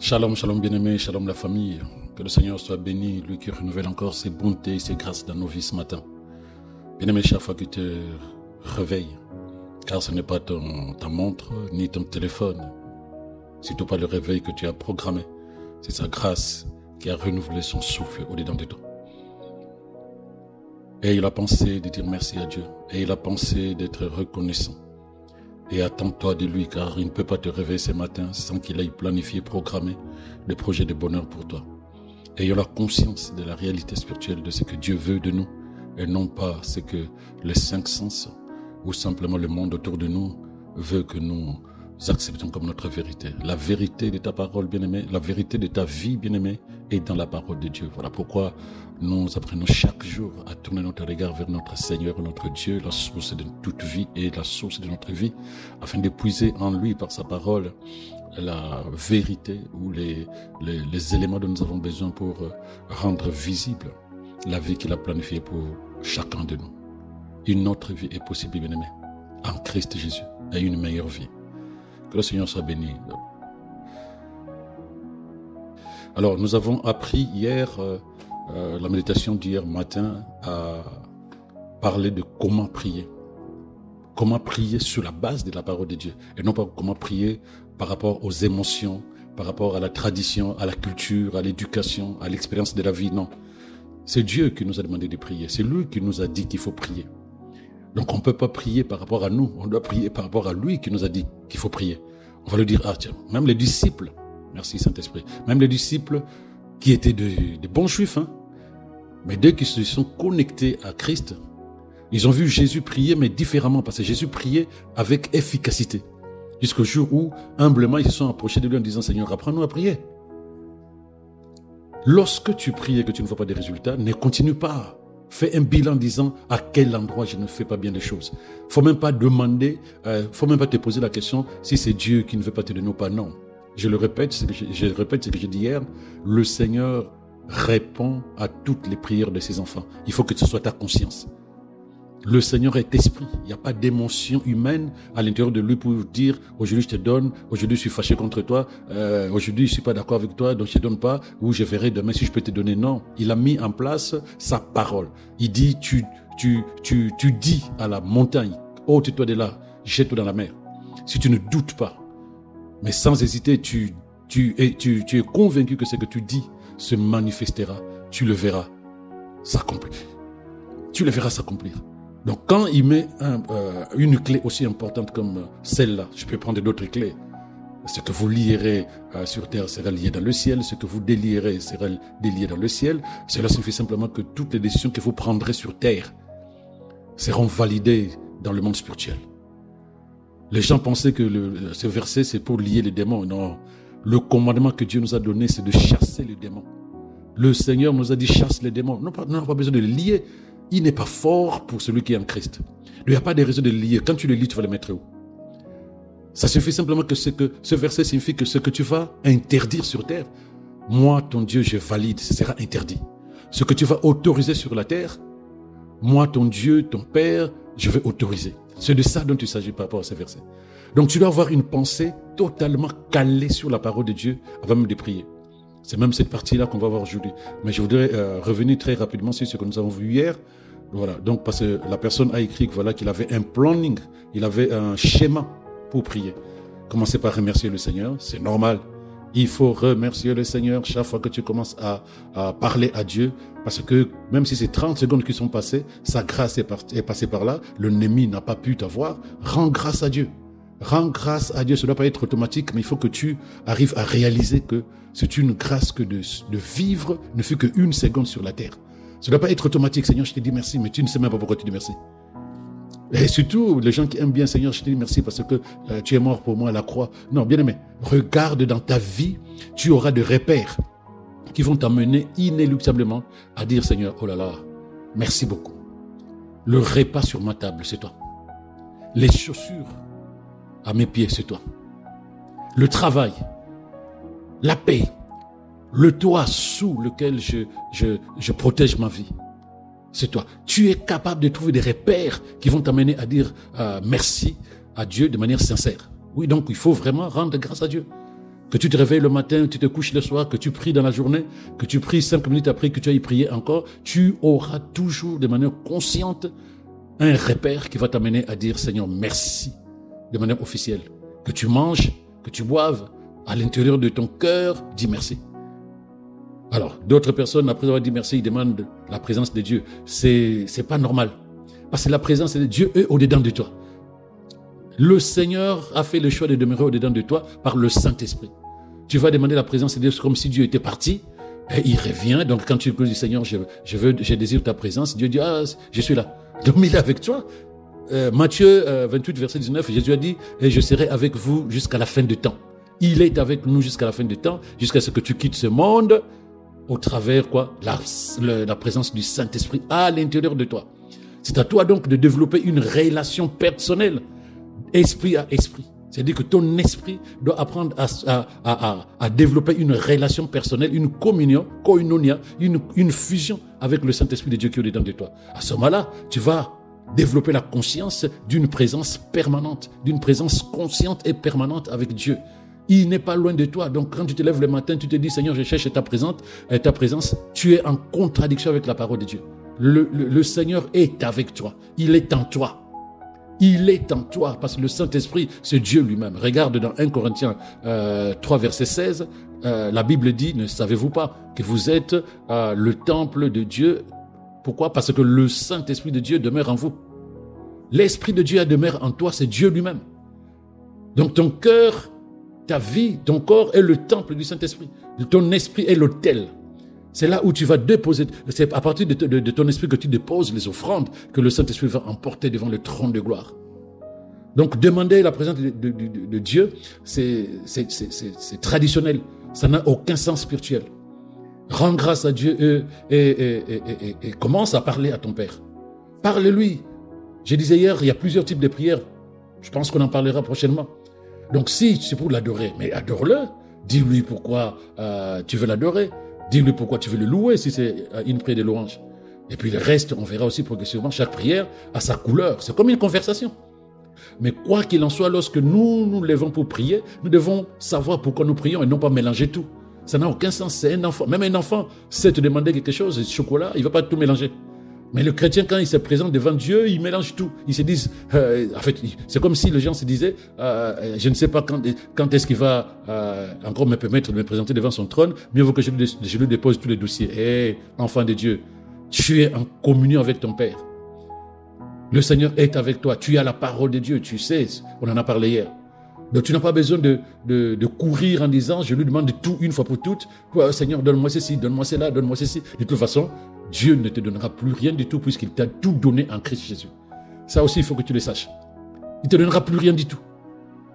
Shalom, shalom bien-aimé, shalom la famille. Que le Seigneur soit béni, lui qui renouvelle encore ses bontés et ses grâces dans nos vies ce matin. Bien-aimé, chaque fois que tu te réveilles, car ce n'est pas ta montre ni ton téléphone, surtout pas le réveil que tu as programmé. C'est sa grâce qui a renouvelé son souffle au-dedans de toi. Et il a pensé de dire merci à Dieu. Et il a pensé d'être reconnaissant. Et attends-toi de lui, car il ne peut pas te réveiller ce matin sans qu'il ait planifié, programmé des projets de bonheur pour toi. Ayons la conscience de la réalité spirituelle de ce que Dieu veut de nous, et non pas ce que les cinq sens ou simplement le monde autour de nous veut que nous acceptons comme notre vérité. La vérité de ta parole, bien-aimé, la vérité de ta vie, bien-aimé, est dans la parole de Dieu. Voilà pourquoi nous apprenons chaque jour à tourner notre regard vers notre Seigneur, notre Dieu, la source de toute vie et la source de notre vie, afin d'épuiser en lui, par sa parole, la vérité ou les éléments dont nous avons besoin pour rendre visible la vie qu'il a planifiée pour chacun de nous. Une autre vie est possible, bien-aimé, en Christ Jésus, et une meilleure vie. Que le Seigneur soit béni. Alors, nous avons appris hier, la méditation d'hier matin, à parler de comment prier. Comment prier sur la base de la parole de Dieu. Et non pas comment prier par rapport aux émotions, par rapport à la tradition, à la culture, à l'éducation, à l'expérience de la vie. Non. C'est Dieu qui nous a demandé de prier. C'est lui qui nous a dit qu'il faut prier. Donc on ne peut pas prier par rapport à nous, on doit prier par rapport à lui qui nous a dit qu'il faut prier. On va lui dire, ah tiens, même les disciples, merci Saint-Esprit, même les disciples qui étaient de bons juifs, mais dès qu'ils se sont connectés à Christ, ils ont vu Jésus prier, mais différemment, parce que Jésus priait avec efficacité. Jusqu'au jour où, humblement, ils se sont approchés de lui en disant, Seigneur, apprends-nous à prier. Lorsque tu pries et que tu ne vois pas de résultats, ne continue pas. Fais un bilan en disant à quel endroit je ne fais pas bien les choses. Faut même pas demander, faut même pas te poser la question si c'est Dieu qui ne veut pas te donner ou pas. Non. Je répète ce que j'ai dit hier. Le Seigneur répond à toutes les prières de ses enfants. Il faut que ce soit ta conscience. Le Seigneur est esprit. Il n'y a pas d'émotion humaine à l'intérieur de lui pour dire aujourd'hui je te donne, aujourd'hui je suis fâché contre toi, aujourd'hui je suis pas d'accord avec toi, donc je te donne pas, ou je verrai demain si je peux te donner. Non. Il a mis en place sa parole. Il dit, tu dis à la montagne, ôte-toi de là, jette-toi dans la mer. Si tu ne doutes pas, mais sans hésiter, tu es convaincu que ce que tu dis se manifestera, tu le verras s'accomplir. Tu le verras s'accomplir. Donc quand il met une clé aussi importante comme celle-là, je peux prendre d'autres clés. Ce que vous lierez sur terre sera lié dans le ciel, ce que vous délierez sera délié dans le ciel. Cela signifie simplement que toutes les décisions que vous prendrez sur terre seront validées dans le monde spirituel. Les gens pensaient que ce verset c'est pour lier les démons. Non, le commandement que Dieu nous a donné c'est de chasser les démons. Le Seigneur nous a dit chasse les démons. On n'a pas besoin de les lier. Il n'est pas fort pour celui qui est en Christ. Il n'y a pas de raison de le lier. Quand tu le lis, tu vas le mettre où? Ça suffit simplement que ce verset signifie que ce que tu vas interdire sur terre, moi, ton Dieu, je valide, ce sera interdit. Ce que tu vas autoriser sur la terre, moi, ton Dieu, ton Père, je vais autoriser. C'est de ça dont il s'agit par rapport à ce verset. Donc tu dois avoir une pensée totalement calée sur la parole de Dieu avant même de prier. C'est même cette partie-là qu'on va voir aujourd'hui. Mais je voudrais revenir très rapidement sur ce que nous avons vu hier. Voilà. Donc, parce que la personne a écrit qu'il avait un planning, il avait un schéma pour prier. Commencez par remercier le Seigneur, c'est normal. Il faut remercier le Seigneur chaque fois que tu commences à parler à Dieu. Parce que même si c'est 30 secondes qui sont passées, sa grâce est passée par là, l'ennemi n'a pas pu t'avoir. Rends grâce à Dieu. Rends grâce à Dieu, ça ne doit pas être automatique, mais il faut que tu arrives à réaliser que c'est une grâce que de vivre ne fut qu'une seconde sur la terre. Ça ne doit pas être automatique. Seigneur, je te dis merci, mais tu ne sais même pas pourquoi tu dis merci. Et surtout, les gens qui aiment bien, Seigneur, je te dis merci parce que tu es mort pour moi à la croix. Non, bien aimé, regarde dans ta vie, tu auras des repères qui vont t'amener inéluctablement à dire, Seigneur, oh là là, merci beaucoup. Le repas sur ma table, c'est toi. Les chaussures à mes pieds, c'est toi. Le travail, la paix, le toit sous lequel je protège ma vie, c'est toi. Tu es capable de trouver des repères qui vont t'amener à dire merci à Dieu de manière sincère. Oui, donc il faut vraiment rendre grâce à Dieu. Que tu te réveilles le matin, tu te couches le soir, que tu pries dans la journée, que tu pries 5 minutes après, que tu ailles prier encore, tu auras toujours de manière consciente un repère qui va t'amener à dire Seigneur, merci, de manière officielle. Que tu manges, que tu boives, à l'intérieur de ton cœur, dis merci. Alors, d'autres personnes, après avoir dit merci, ils demandent la présence de Dieu. C'est pas normal. Parce que la présence de Dieu est au-dedans de toi. Le Seigneur a fait le choix de demeurer au-dedans de toi par le Saint-Esprit. Tu vas demander la présence de Dieu comme si Dieu était parti. Et il revient. Donc, quand tu dis Seigneur, je désire ta présence, Dieu dit, ah, je suis là. Donc, il est avec toi. Matthieu 28, verset 19, Jésus a dit, et je serai avec vous jusqu'à la fin du temps. Il est avec nous jusqu'à la fin du temps, jusqu'à ce que tu quittes ce monde, au travers quoi, la présence du Saint-Esprit à l'intérieur de toi. C'est à toi donc de développer une relation personnelle, esprit à esprit. C'est-à-dire que ton esprit doit apprendre à développer une relation personnelle, une communion, koinonia, une fusion avec le Saint-Esprit de Dieu qui est dedans de toi. À ce moment-là, tu vas développer la conscience d'une présence permanente, d'une présence consciente et permanente avec Dieu. Il n'est pas loin de toi. Donc, quand tu te lèves le matin, tu te dis, Seigneur, je cherche ta présence. Tu es en contradiction avec la parole de Dieu. Le Seigneur est avec toi. Il est en toi. Il est en toi parce que le Saint-Esprit, c'est Dieu lui-même. Regarde dans 1 Corinthiens 3, verset 16, la Bible dit, ne savez-vous pas que vous êtes le temple de Dieu? Pourquoi? Parce que le Saint-Esprit de Dieu demeure en vous. L'Esprit de Dieu demeure en toi, c'est Dieu lui-même. Donc ton cœur, ta vie, ton corps est le temple du Saint-Esprit. Ton esprit est l'autel. C'est là où tu vas déposer, c'est à partir de ton esprit que tu déposes les offrandes que le Saint-Esprit va emporter devant le trône de gloire. Donc demander la présence de Dieu, c'est traditionnel. Ça n'a aucun sens spirituel. Rends grâce à Dieu et commence à parler à ton Père. Parle-lui. Je disais hier, il y a plusieurs types de prières. Je pense qu'on en parlera prochainement. Donc si c'est pour l'adorer, mais adore-le. Dis-lui pourquoi tu veux l'adorer. Dis-lui pourquoi tu veux le louer si c'est une prière de louange. Et puis le reste, on verra aussi progressivement, chaque prière a sa couleur. C'est comme une conversation. Mais quoi qu'il en soit, lorsque nous nous levons pour prier, nous devons savoir pourquoi nous prions et non pas mélanger tout. Ça n'a aucun sens, c'est un enfant. Même un enfant sait te demander quelque chose, chocolat, il ne va pas tout mélanger. Mais le chrétien, quand il se présente devant Dieu, il mélange tout. Ils se disent, en fait, c'est comme si les gens se disaient, je ne sais pas quand est-ce qu'il va encore me permettre de me présenter devant son trône, mieux vaut que je lui dépose tous les dossiers. Hé, enfant de Dieu, tu es en communion avec ton Père. Le Seigneur est avec toi. Tu as la parole de Dieu, tu sais, on en a parlé hier. Donc tu n'as pas besoin de courir en disant, je lui demande tout une fois pour toutes. Seigneur, donne-moi ceci, donne-moi cela, donne-moi ceci. De toute façon, Dieu ne te donnera plus rien du tout puisqu'il t'a tout donné en Christ Jésus. Ça aussi, il faut que tu le saches. Il ne te donnera plus rien du tout.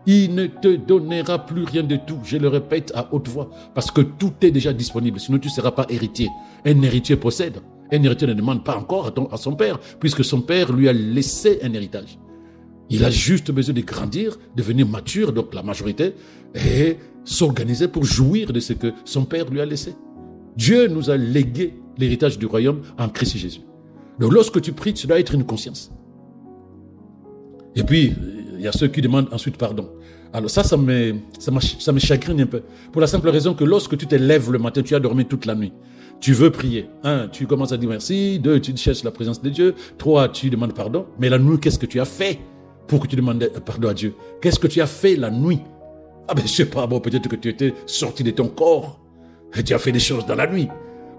Il ne te donnera plus rien du tout. Je le répète à haute voix parce que tout est déjà disponible. Sinon, tu ne seras pas héritier. Un héritier possède. Un héritier ne demande pas encore à son père puisque son père lui a laissé un héritage. Il a juste besoin de grandir, devenir mature, donc la majorité, et s'organiser pour jouir de ce que son père lui a laissé. Dieu nous a légué l'héritage du royaume en Christ Jésus. Donc lorsque tu pries, tu dois être une conscience. Et puis, il y a ceux qui demandent ensuite pardon. Alors ça me chagrine un peu. Pour la simple raison que lorsque tu te lèves le matin, tu as dormi toute la nuit. Tu veux prier. 1, tu commences à dire merci. 2, tu cherches la présence de Dieu. 3, tu demandes pardon. Mais la nuit, qu'est-ce que tu as fait pour que tu demandes pardon à Dieu? Qu'est-ce que tu as fait la nuit? Ah ben je sais pas, bon, peut-être que tu étais sorti de ton corps. Et tu as fait des choses dans la nuit.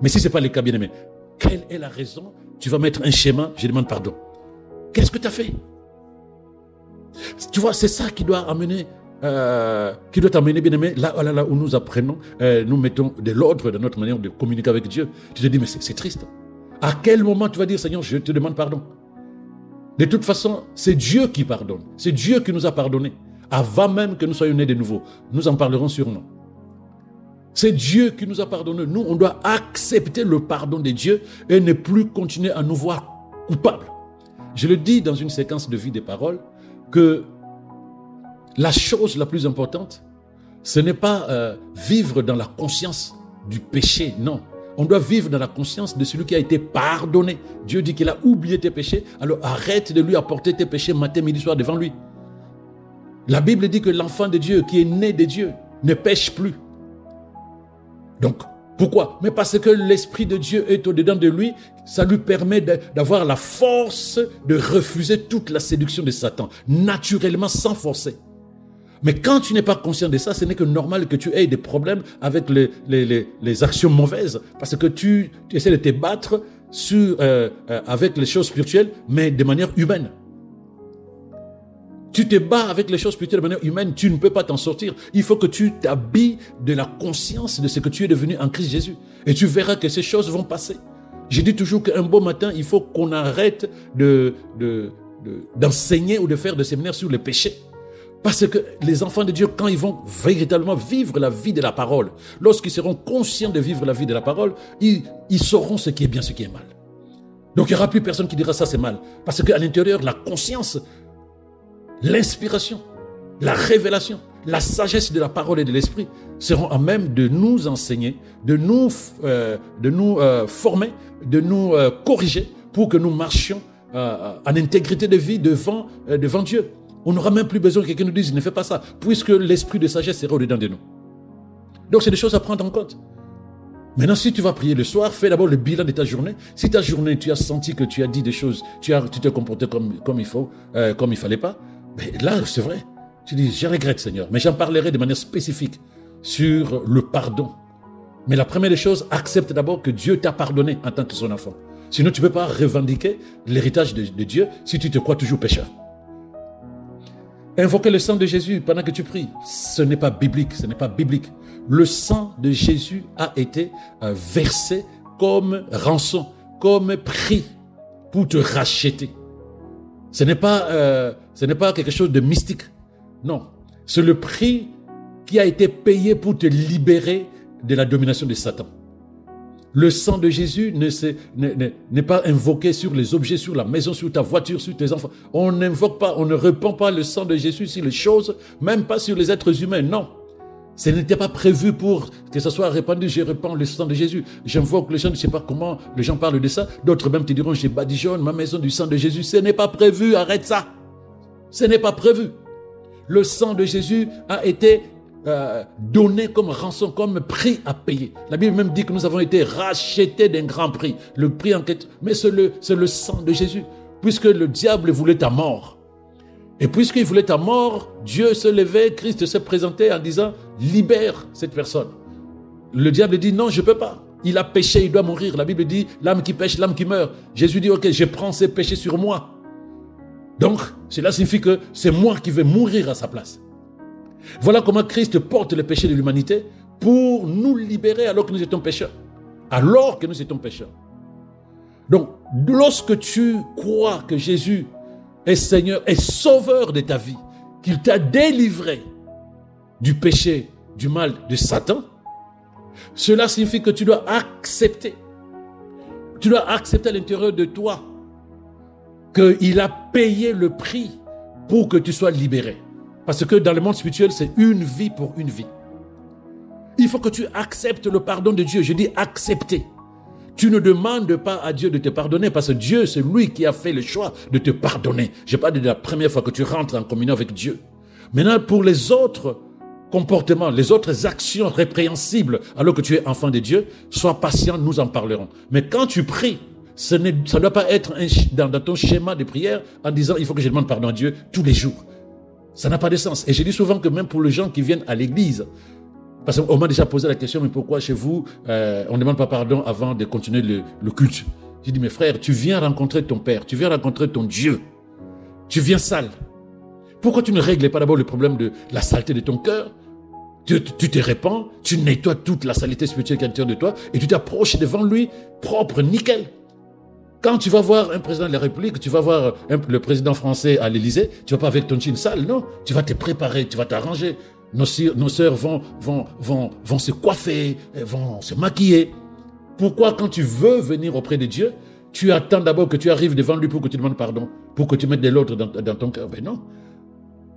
Mais si ce n'est pas le cas, bien-aimé, quelle est la raison? Tu vas mettre un schéma, je demande pardon. Qu'est-ce que tu as fait? Tu vois, c'est ça qui doit amener, bien-aimé, là où nous apprenons, nous mettons de l'ordre dans notre manière de communiquer avec Dieu. Tu te dis, mais c'est triste. À quel moment tu vas dire, Seigneur, je te demande pardon? De toute façon, c'est Dieu qui pardonne. C'est Dieu qui nous a pardonné. Avant même que nous soyons nés de nouveau. Nous en parlerons sûrement. C'est Dieu qui nous a pardonné. Nous, on doit accepter le pardon de Dieu et ne plus continuer à nous voir coupables. Je le dis dans une séquence de vie des paroles que la chose la plus importante, ce n'est pas vivre dans la conscience du péché, non. On doit vivre dans la conscience de celui qui a été pardonné. Dieu dit qu'il a oublié tes péchés, alors arrête de lui apporter tes péchés matin, midi, soir devant lui. La Bible dit que l'enfant de Dieu qui est né de Dieu ne pêche plus. Donc, pourquoi? Mais parce que l'Esprit de Dieu est au-dedans de lui, ça lui permet d'avoir la force de refuser toute la séduction de Satan, naturellement, sans forcer. Mais quand tu n'es pas conscient de ça, ce n'est que normal que tu aies des problèmes avec les actions mauvaises, parce que tu essaies de te battre avec les choses spirituelles, mais de manière humaine. Tu te bats avec les choses spirituelles de manière humaine, tu ne peux pas t'en sortir. Il faut que tu t'habilles de la conscience de ce que tu es devenu en Christ Jésus. Et tu verras que ces choses vont passer. Je dis toujours qu'un beau matin, il faut qu'on arrête d'enseigner ou de faire des séminaires sur le péché. Parce que les enfants de Dieu, quand ils vont véritablement vivre la vie de la parole, lorsqu'ils seront conscients de vivre la vie de la parole, ils sauront ce qui est bien, ce qui est mal. Donc il n'y aura plus personne qui dira ça c'est mal. Parce qu'à l'intérieur, la conscience, l'inspiration, la révélation, la sagesse de la parole et de l'esprit seront à même de nous enseigner, de nous former, de nous corriger pour que nous marchions en intégrité de vie devant Dieu. On n'aura même plus besoin que quelqu'un nous dise ne fais pas ça, puisque l'esprit de sagesse sera au-dedans de nous. Donc c'est des choses à prendre en compte. Maintenant, si tu vas prier le soir, fais d'abord le bilan de ta journée. Si ta journée, tu as senti que tu as dit des choses, tu t'es comporté comme il faut, comme il fallait pas, mais là, c'est vrai. Tu dis, je regrette, Seigneur. Mais j'en parlerai de manière spécifique sur le pardon. Mais la première des choses, accepte d'abord que Dieu t'a pardonné en tant que son enfant. Sinon, tu ne peux pas revendiquer l'héritage de Dieu si tu te crois toujours pécheur. Invoquer le sang de Jésus pendant que tu pries, ce n'est pas biblique, ce n'est pas biblique. Le sang de Jésus a été versé comme rançon, comme prix pour te racheter. Ce n'est pas quelque chose de mystique. Non, c'est le prix qui a été payé pour te libérer de la domination de Satan. Le sang de Jésus n'est pas invoqué sur les objets, sur la maison, sur ta voiture, sur tes enfants. On n'invoque pas, on ne répand pas le sang de Jésus sur les choses, même pas sur les êtres humains, non. Ce n'était pas prévu pour que ça soit répandu. Je répands le sang de Jésus. J'invoque le sang, je ne sais pas comment les gens parlent de ça. D'autres même te diront, j'ai badigeonne ma maison du sang de Jésus. Ce n'est pas prévu, arrête ça. Ce n'est pas prévu. Le sang de Jésus a été donné comme rançon, comme prix à payer. La Bible même dit que nous avons été rachetés d'un grand prix. Le prix en quête, mais c'est le sang de Jésus. Puisque le diable voulait ta mort. Et puisqu'il voulait ta mort, Dieu se levait, Christ se présentait en disant, libère cette personne. Le diable dit, non, je ne peux pas. Il a péché, il doit mourir. La Bible dit, l'âme qui pêche, l'âme qui meurt. Jésus dit, ok, je prends ses péchés sur moi. Donc, cela signifie que c'est moi qui vais mourir à sa place. Voilà comment Christ porte le péché de l'humanité pour nous libérer alors que nous étions pécheurs. Alors que nous étions pécheurs. Donc, lorsque tu crois que Jésus est Seigneur et Sauveur de ta vie, qu'il t'a délivré du péché, du mal, de Satan, cela signifie que tu dois accepter. Tu dois accepter à l'intérieur de toi qu'il a payé le prix pour que tu sois libéré. Parce que dans le monde spirituel, c'est une vie pour une vie. Il faut que tu acceptes le pardon de Dieu. Je dis accepter. Tu ne demandes pas à Dieu de te pardonner parce que Dieu, c'est lui qui a fait le choix de te pardonner. Je parle de la première fois que tu rentres en communion avec Dieu. Maintenant, pour les autres comportements, les autres actions répréhensibles alors que tu es enfant de Dieu, sois patient, nous en parlerons. Mais quand tu pries, ça ne doit pas être dans ton schéma de prière en disant il faut que je demande pardon à Dieu tous les jours. Ça n'a pas de sens. Et je dis souvent que même pour les gens qui viennent à l'église, parce qu'on m'a déjà posé la question, mais pourquoi chez vous, on ne demande pas pardon avant de continuer le culte? J'ai dit, mes frères, tu viens rencontrer ton Père, tu viens rencontrer ton Dieu. Tu viens sale. Pourquoi tu ne règles pas d'abord le problème de la saleté de ton cœur? Tu te répands, tu nettoies toute la saleté spirituelle qui est à l'intérieur de toi et tu t'approches devant lui propre, nickel. Quand tu vas voir un président de la République, tu vas voir le président français à l'Élysée, tu ne vas pas avec ton jean sale, non. Tu vas te préparer, tu vas t'arranger. Nos sœurs vont se coiffer, vont se maquiller. Pourquoi quand tu veux venir auprès de Dieu, tu attends d'abord que tu arrives devant lui pour que tu demandes pardon, pour que tu mettes de l'ordre dans ton cœur? Ben non.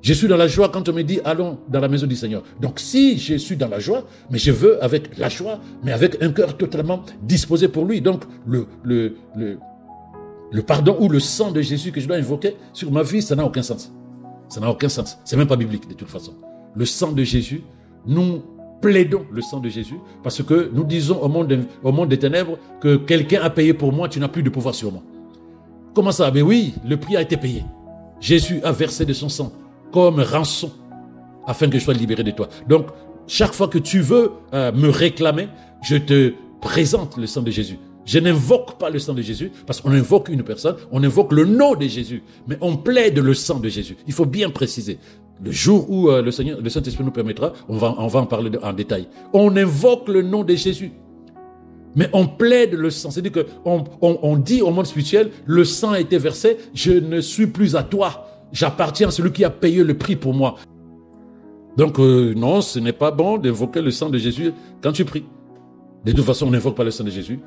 Je suis dans la joie quand on me dit allons dans la maison du Seigneur. Donc si je suis dans la joie, mais je veux avec la joie, mais avec un cœur totalement disposé pour lui. Donc le pardon ou le sang de Jésus que je dois invoquer sur ma vie, ça n'a aucun sens. Ça n'a aucun sens. C'est même pas biblique de toute façon. Le sang de Jésus nous plaidons le sang de Jésus parce que nous disons au monde des ténèbres que quelqu'un a payé pour moi, tu n'as plus de pouvoir sur moi. Comment ça? Mais oui, le prix a été payé. Jésus a versé de son sang comme rançon afin que je sois libéré de toi. Donc, chaque fois que tu veux me réclamer, je te présente le sang de Jésus. Je n'invoque pas le sang de Jésus parce qu'on invoque une personne, on invoque le nom de Jésus, mais on plaide le sang de Jésus. Il faut bien préciser. Le jour où le Saint-Esprit nous permettra, on va en parler en détail. On invoque le nom de Jésus, mais on plaide le sang. C'est-à-dire qu'on dit au monde spirituel, le sang a été versé, je ne suis plus à toi. J'appartiens à celui qui a payé le prix pour moi. Donc non, ce n'est pas bon d'invoquer le sang de Jésus quand tu pries. De toute façon, on n'invoque pas le sang de Jésus.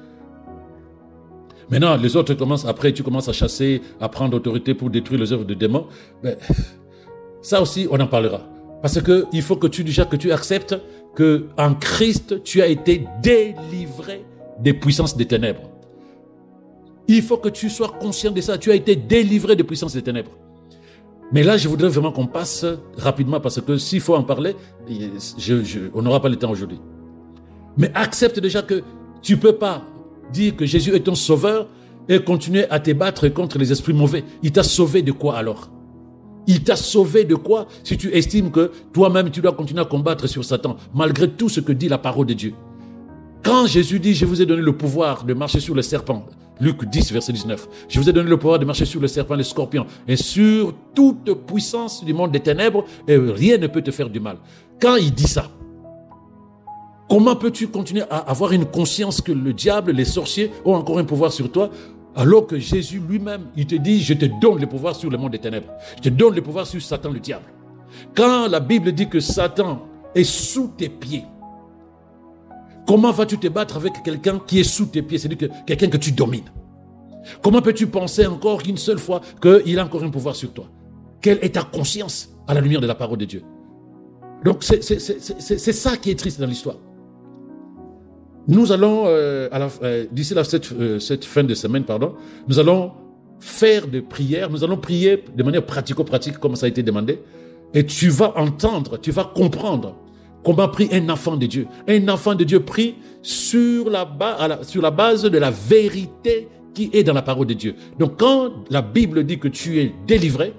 Maintenant, les autres commencent, après tu commences à chasser, à prendre autorité pour détruire les œuvres de démons. Ben, ça aussi, on en parlera. Parce que il faut que tu acceptes que en Christ, tu as été délivré des puissances des ténèbres. Il faut que tu sois conscient de ça. Tu as été délivré des puissances des ténèbres. Mais là, je voudrais vraiment qu'on passe rapidement parce que s'il faut en parler, on n'aura pas le temps aujourd'hui. Mais accepte déjà que tu ne peux pas dire que Jésus est ton sauveur et continuer à te battre contre les esprits mauvais. Il t'a sauvé de quoi alors? Il t'a sauvé de quoi si tu estimes que toi-même tu dois continuer à combattre sur Satan malgré tout ce que dit la parole de Dieu? Quand Jésus dit, je vous ai donné le pouvoir de marcher sur le serpent, Luc 10, verset 19, je vous ai donné le pouvoir de marcher sur le serpent, les scorpions, et sur toute puissance du monde des ténèbres, et rien ne peut te faire du mal. Quand il dit ça, comment peux-tu continuer à avoir une conscience que le diable, les sorciers ont encore un pouvoir sur toi, alors que Jésus lui-même, il te dit, je te donne le pouvoir sur le monde des ténèbres. Je te donne le pouvoir sur Satan, le diable. Quand la Bible dit que Satan est sous tes pieds, comment vas-tu te battre avec quelqu'un qui est sous tes pieds, c'est-à-dire quelqu'un que tu domines? Comment peux-tu penser encore une seule fois qu'il a encore un pouvoir sur toi? Quelle est ta conscience à la lumière de la parole de Dieu? Donc c'est ça qui est triste dans l'histoire. Nous allons, d'ici cette fin de semaine, nous allons faire des prières, nous allons prier de manière pratico-pratique comme ça a été demandé, et tu vas entendre, tu vas comprendre comment prie un enfant de Dieu. Un enfant de Dieu prie sur la base de la vérité qui est dans la parole de Dieu. Donc quand la Bible dit que tu es délivré,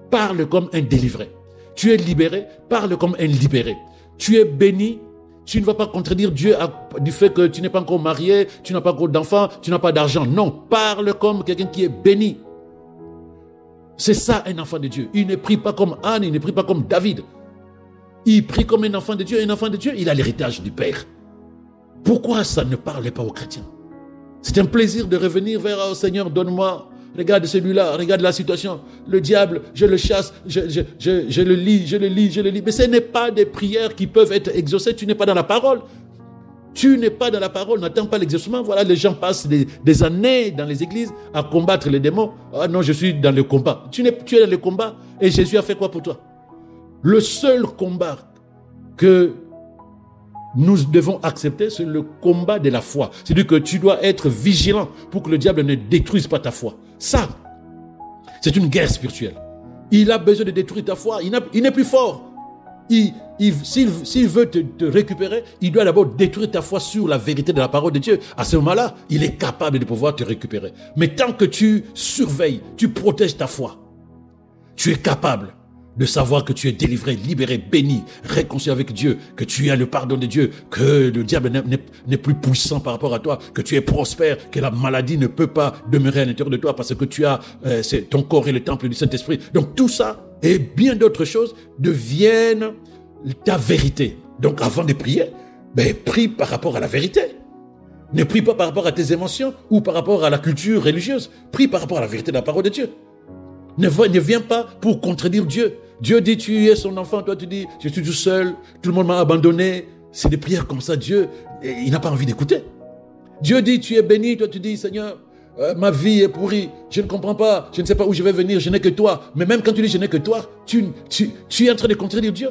parle comme un délivré. Tu es libéré, parle comme un libéré. Tu es béni, tu ne vas pas contredire Dieu du fait que tu n'es pas encore marié, tu n'as pas encore d'enfants, tu n'as pas d'argent. Non, parle comme quelqu'un qui est béni. C'est ça un enfant de Dieu. Il ne prie pas comme Anne, il ne prie pas comme David. Il prie comme un enfant de Dieu. Un enfant de Dieu, il a l'héritage du Père. Pourquoi ça ne parlait pas aux chrétiens? C'est un plaisir de revenir vers « Oh Seigneur, donne-moi. Regarde celui-là, regarde la situation. Le diable, je le chasse, je le lis. » Mais ce n'est pas des prières qui peuvent être exaucées. Tu n'es pas dans la parole. Tu n'es pas dans la parole, n'attends pas l'exaucement. Voilà, les gens passent des années dans les églises à combattre les démons. Ah non, je suis dans le combat. Tu es dans le combat et Jésus a fait quoi pour toi? Le seul combat que nous devons accepter, c'est le combat de la foi. C'est-à-dire que tu dois être vigilant pour que le diable ne détruise pas ta foi. Ça, c'est une guerre spirituelle. Il a besoin de détruire ta foi. Il n'est plus fort. S'il veut te récupérer, il doit d'abord détruire ta foi sur la vérité de la parole de Dieu. À ce moment-là, il est capable de pouvoir te récupérer. Mais tant que tu surveilles, tu protèges ta foi, tu es capable de savoir que tu es délivré, libéré, béni, réconcilié avec Dieu, que tu as le pardon de Dieu, que le diable n'est plus puissant par rapport à toi, que tu es prospère, que la maladie ne peut pas demeurer à l'intérieur de toi parce que tu as ton corps est le temple du Saint-Esprit. Donc tout ça et bien d'autres choses deviennent ta vérité. Donc avant de prier, prie par rapport à la vérité. Ne prie pas par rapport à tes émotions ou par rapport à la culture religieuse. Prie par rapport à la vérité de la parole de Dieu. Ne viens pas pour contredire Dieu. Dieu dit, tu es son enfant. Toi, tu dis, je suis tout seul. Tout le monde m'a abandonné. C'est des prières comme ça. Dieu, il n'a pas envie d'écouter. Dieu dit, tu es béni. Toi, tu dis, Seigneur, ma vie est pourrie. Je ne comprends pas. Je ne sais pas où je vais venir. Je n'ai que toi. Mais même quand tu dis, je n'ai que toi, tu es en train de contredire Dieu.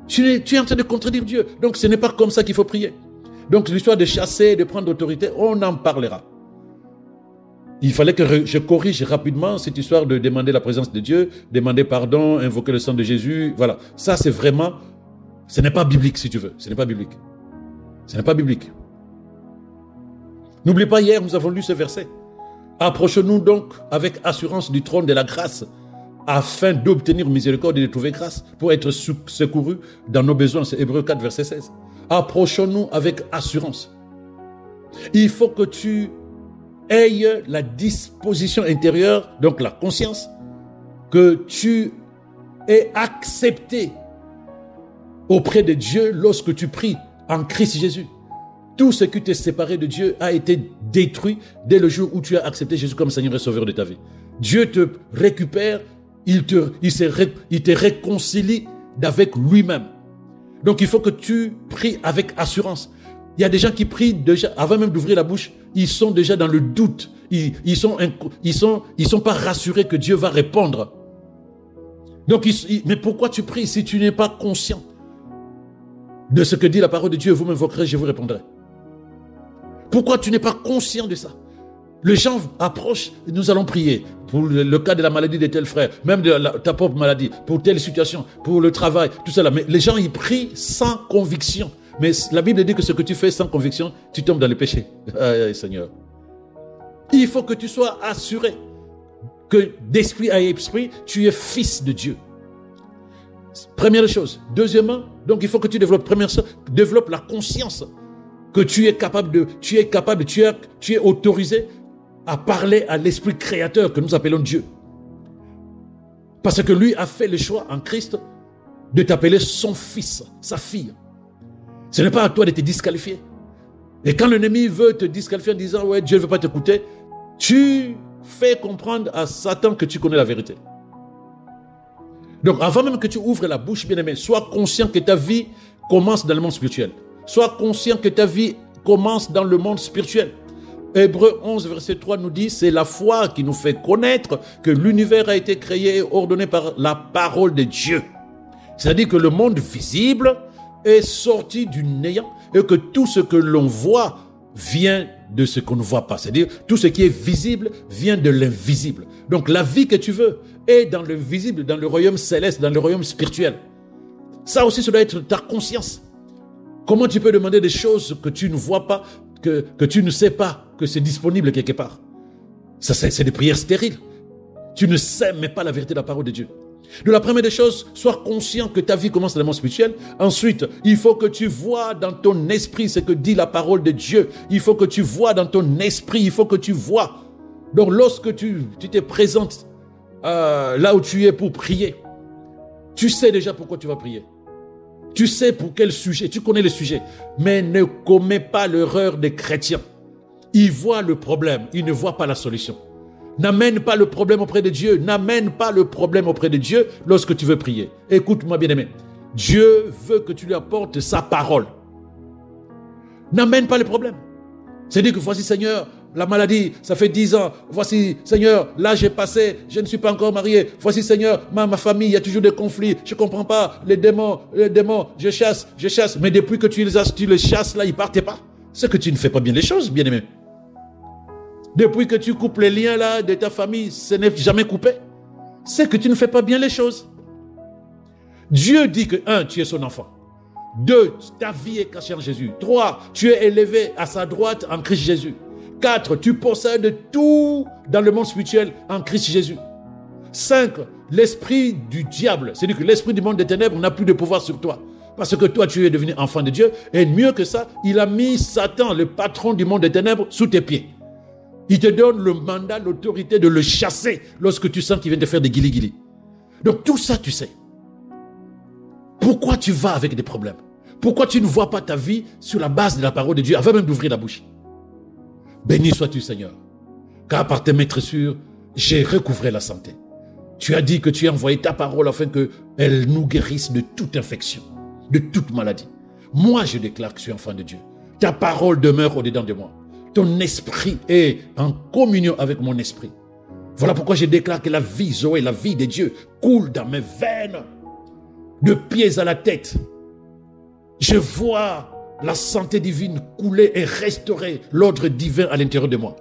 Tu es en train de contredire Dieu. Donc, ce n'est pas comme ça qu'il faut prier. Donc, l'histoire de chasser, de prendre l'autorité, on en parlera. Il fallait que je corrige rapidement cette histoire de demander la présence de Dieu, demander pardon, invoquer le sang de Jésus. Voilà. Ça, c'est vraiment Ce n'est pas biblique, si tu veux. Ce n'est pas biblique. Ce n'est pas biblique. N'oublie pas, hier, nous avons lu ce verset. Approchons-nous donc avec assurance du trône de la grâce, afin d'obtenir miséricorde et de trouver grâce, pour être secourus dans nos besoins. C'est Hébreux 4, verset 16. Approchons-nous avec assurance. Il faut que tu aies la disposition intérieure, donc la conscience, que tu aies accepté auprès de Dieu lorsque tu pries en Christ Jésus. Tout ce qui t'est séparé de Dieu a été détruit dès le jour où tu as accepté Jésus comme Seigneur et Sauveur de ta vie. Dieu te récupère, il te réconcilie avec lui-même. Donc il faut que tu pries avec assurance. Il y a des gens qui prient déjà, avant même d'ouvrir la bouche, ils sont déjà dans le doute. Ils sont pas rassurés que Dieu va répondre. Donc, mais pourquoi tu pries si tu n'es pas conscient de ce que dit la parole de Dieu? Vous m'invoquerez, je vous répondrai. Pourquoi tu n'es pas conscient de ça? Les gens approchent, nous allons prier pour le cas de la maladie de tel frère, même de ta propre maladie, pour telle situation, pour le travail, tout cela. Mais les gens, ils prient sans conviction. Mais la Bible dit que ce que tu fais sans conviction, tu tombes dans le péché. Seigneur. Il faut que tu sois assuré que d'esprit à esprit, tu es fils de Dieu. Première chose. Deuxièmement, donc il faut que tu développes, développe la conscience que tu es autorisé à parler à l'esprit créateur que nous appelons Dieu. Parce que lui a fait le choix en Christ de t'appeler son fils, sa fille. Ce n'est pas à toi de te disqualifier. Et quand l'ennemi veut te disqualifier en disant « ouais, Dieu ne veut pas t'écouter », tu fais comprendre à Satan que tu connais la vérité. Donc avant même que tu ouvres la bouche, bien-aimé, sois conscient que ta vie commence dans le monde spirituel. Sois conscient que ta vie commence dans le monde spirituel. Hébreux 11, verset 3 nous dit, c'est la foi qui nous fait connaître que l'univers a été créé et ordonné par la parole de Dieu. C'est-à-dire que le monde visible est sorti du néant et que tout ce que l'on voit vient de ce qu'on ne voit pas. C'est-à-dire tout ce qui est visible vient de l'invisible. Donc la vie que tu veux est dans le visible, dans le royaume céleste, dans le royaume spirituel. Ça aussi, ça doit être ta conscience. Comment tu peux demander des choses que tu ne vois pas, que tu ne sais pas, que c'est disponible quelque part? Ça, c'est des prières stériles. Tu ne sais mais pas la vérité de la parole de Dieu. De la première des choses, sois conscient que ta vie commence dans le monde spirituel. Ensuite, il faut que tu vois dans ton esprit ce que dit la parole de Dieu. Il faut que tu vois dans ton esprit, il faut que tu vois. Donc lorsque tu te présentes là où tu es pour prier, tu sais déjà pourquoi tu vas prier. Tu sais pour quel sujet, tu connais le sujet. Mais ne commets pas l'erreur des chrétiens. Ils voient le problème, ils ne voient pas la solution. N'amène pas le problème auprès de Dieu. N'amène pas le problème auprès de Dieu lorsque tu veux prier. Écoute-moi bien aimé. Dieu veut que tu lui apportes sa parole. N'amène pas le problème. C'est-à-dire que voici Seigneur, la maladie, ça fait 10 ans. Voici Seigneur, l'âge est passé, je ne suis pas encore marié. Voici Seigneur, ma famille, il y a toujours des conflits. Je ne comprends pas. Les démons, je chasse. Mais depuis que tu les chasses là, ils ne partent pas. C'est que tu ne fais pas bien les choses, bien aimé. Depuis que tu coupes les liens là de ta famille, ce n'est jamais coupé. C'est que tu ne fais pas bien les choses. Dieu dit que 1, tu es son enfant. 2, ta vie est cachée en Jésus. 3, tu es élevé à sa droite en Christ Jésus. 4, tu possèdes tout dans le monde spirituel en Christ Jésus. 5, l'esprit du diable, c'est-à-dire que l'esprit du monde des ténèbres n'a plus de pouvoir sur toi. Parce que toi, tu es devenu enfant de Dieu. Et mieux que ça, il a mis Satan, le patron du monde des ténèbres, sous tes pieds. Il te donne le mandat, l'autorité de le chasser lorsque tu sens qu'il vient de faire des guili-guili. Donc tout ça, tu sais. Pourquoi tu vas avec des problèmes? Pourquoi tu ne vois pas ta vie sur la base de la parole de Dieu avant même d'ouvrir la bouche? Béni sois-tu, Seigneur, car par tes maîtres sûrs, j'ai recouvré la santé. Tu as dit que tu as envoyé ta parole afin qu'elle nous guérisse de toute infection, de toute maladie. Moi, je déclare que je suis enfant de Dieu. Ta parole demeure au-dedans de moi. Ton esprit est en communion avec mon esprit. Voilà pourquoi je déclare que la vie, Zoé, la vie de Dieu, coule dans mes veines, de pieds à la tête. Je vois la santé divine couler et restaurer l'ordre divin à l'intérieur de moi.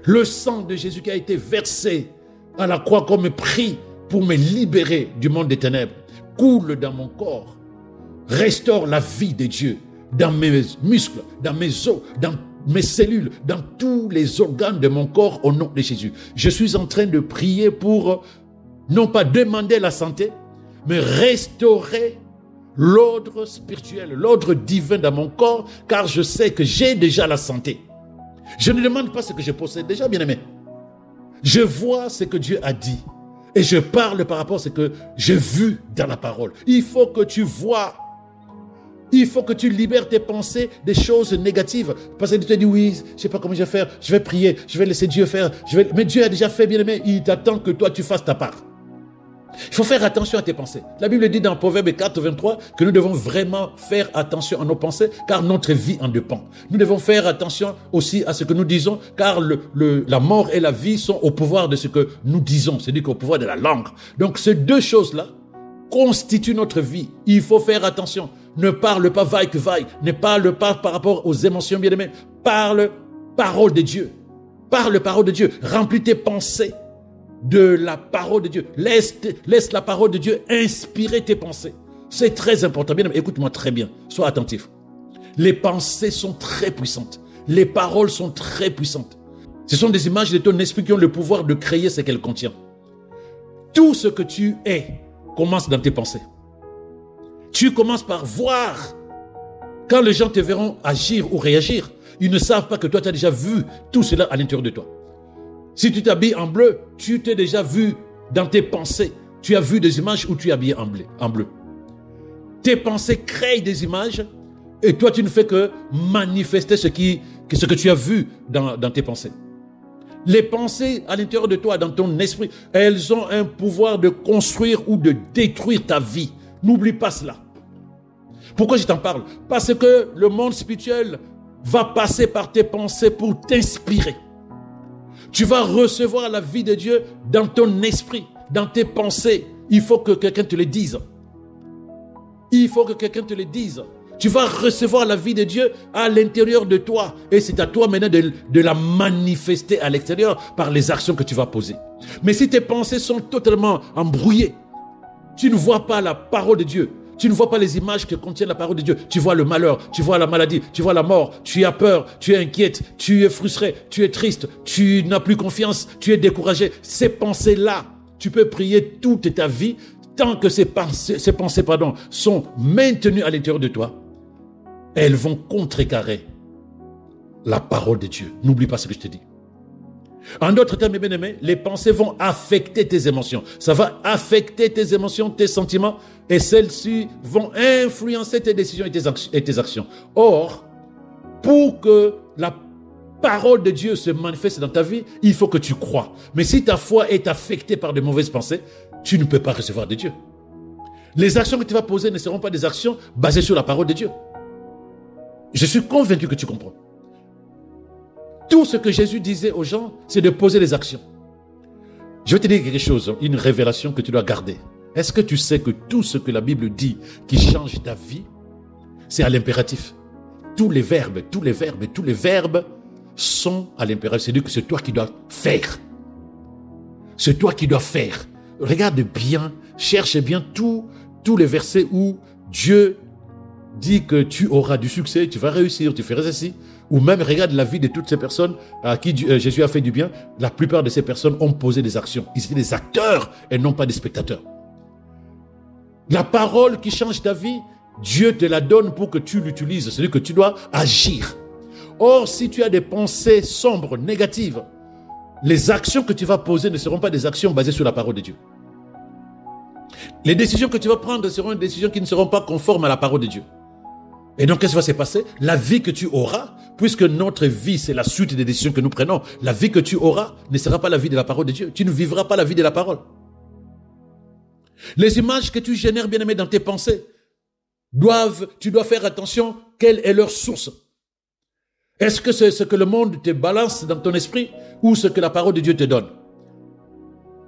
Le sang de Jésus qui a été versé à la croix comme prix pour me libérer du monde des ténèbres coule dans mon corps. Restaure la vie de Dieu dans mes muscles, dans mes os, dans mes cellules, dans tous les organes de mon corps au nom de Jésus. Je suis en train de prier pour non pas demander la santé, mais restaurer l'ordre spirituel, l'ordre divin dans mon corps, car je sais que j'ai déjà la santé. Je ne demande pas ce que je possède déjà, bien-aimé. Je vois ce que Dieu a dit et je parle par rapport à ce que j'ai vu dans la parole. Il faut que tu vois. Il faut que tu libères tes pensées des choses négatives. Parce que tu te dis, oui, je ne sais pas comment je vais faire, je vais prier, je vais laisser Dieu faire. Mais Dieu a déjà fait, bien-aimé, il t'attend que toi, tu fasses ta part. Il faut faire attention à tes pensées. La Bible dit dans Proverbe 4, 23 que nous devons vraiment faire attention à nos pensées, car notre vie en dépend. Nous devons faire attention aussi à ce que nous disons, car la mort et la vie sont au pouvoir de ce que nous disons, c'est-à-dire qu'au pouvoir de la langue. Donc ces deux choses-là constituent notre vie. Il faut faire attention. Ne parle pas vaille que vaille. Ne parle pas par rapport aux émotions, bien-aimées. Parle parole de Dieu. Parle parole de Dieu. Remplis tes pensées de la parole de Dieu. Laisse la parole de Dieu inspirer tes pensées. C'est très important. Bien-aimé, écoute-moi très bien. Sois attentif. Les pensées sont très puissantes. Les paroles sont très puissantes. Ce sont des images de ton esprit qui ont le pouvoir de créer ce qu'elles contiennent. Tout ce que tu es commence dans tes pensées. Tu commences par voir. Quand les gens te verront agir ou réagir, ils ne savent pas que toi, tu as déjà vu tout cela à l'intérieur de toi. Si tu t'habilles en bleu, tu t'es déjà vu dans tes pensées. Tu as vu des images où tu es habillé en bleu. Tes pensées créent des images et toi, tu ne fais que manifester ce que tu as vu dans tes pensées. Les pensées à l'intérieur de toi, dans ton esprit, elles ont un pouvoir de construire ou de détruire ta vie. N'oublie pas cela. Pourquoi je t'en parle? Parce que le monde spirituel va passer par tes pensées pour t'inspirer. Tu vas recevoir la vie de Dieu dans ton esprit, dans tes pensées. Il faut que quelqu'un te le dise. Il faut que quelqu'un te le dise. Tu vas recevoir la vie de Dieu à l'intérieur de toi. Et c'est à toi maintenant de la manifester à l'extérieur par les actions que tu vas poser. Mais si tes pensées sont totalement embrouillées, tu ne vois pas la parole de Dieu. Tu ne vois pas les images que contient la parole de Dieu. Tu vois le malheur, tu vois la maladie, tu vois la mort. Tu as peur, tu es inquiète, tu es frustré, tu es triste, tu n'as plus confiance, tu es découragé. Ces pensées-là, tu peux prier toute ta vie tant que ces pensées sont maintenues à l'intérieur de toi. Elles vont contrecarrer la parole de Dieu. N'oublie pas ce que je te dis. En d'autres termes, bien aimés, les pensées vont affecter tes émotions. Ça va affecter tes émotions, tes sentiments, et celles-ci vont influencer tes décisions et tes actions. Or, pour que la parole de Dieu se manifeste dans ta vie, il faut que tu crois. Mais si ta foi est affectée par de mauvaises pensées, tu ne peux pas recevoir de Dieu. Les actions que tu vas poser ne seront pas des actions basées sur la parole de Dieu. Je suis convaincu que tu comprends. Tout ce que Jésus disait aux gens, c'est de poser des actions. Je vais te dire quelque chose, une révélation que tu dois garder. Est-ce que tu sais que tout ce que la Bible dit qui change ta vie, c'est à l'impératif? Tous les verbes sont à l'impératif. C'est-à-dire que c'est toi qui dois faire. C'est toi qui dois faire. Regarde bien, cherche bien tous les versets où Dieu dit que tu auras du succès, tu vas réussir, tu feras ceci. Ou même regarde la vie de toutes ces personnes à qui Jésus a fait du bien. La plupart de ces personnes ont posé des actions. Ils étaient des acteurs et non pas des spectateurs. La parole qui change ta vie, Dieu te la donne pour que tu l'utilises. C'est-à-dire que tu dois agir. Or, si tu as des pensées sombres, négatives, les actions que tu vas poser ne seront pas des actions basées sur la parole de Dieu. Les décisions que tu vas prendre seront des décisions qui ne seront pas conformes à la parole de Dieu. Et donc, qu'est-ce qui va se passer? La vie que tu auras, puisque notre vie, c'est la suite des décisions que nous prenons, la vie que tu auras ne sera pas la vie de la parole de Dieu. Tu ne vivras pas la vie de la parole. Les images que tu génères, bien-aimé, dans tes pensées, tu dois faire attention, quelle est leur source. Est-ce que c'est ce que le monde te balance dans ton esprit ou ce que la parole de Dieu te donne?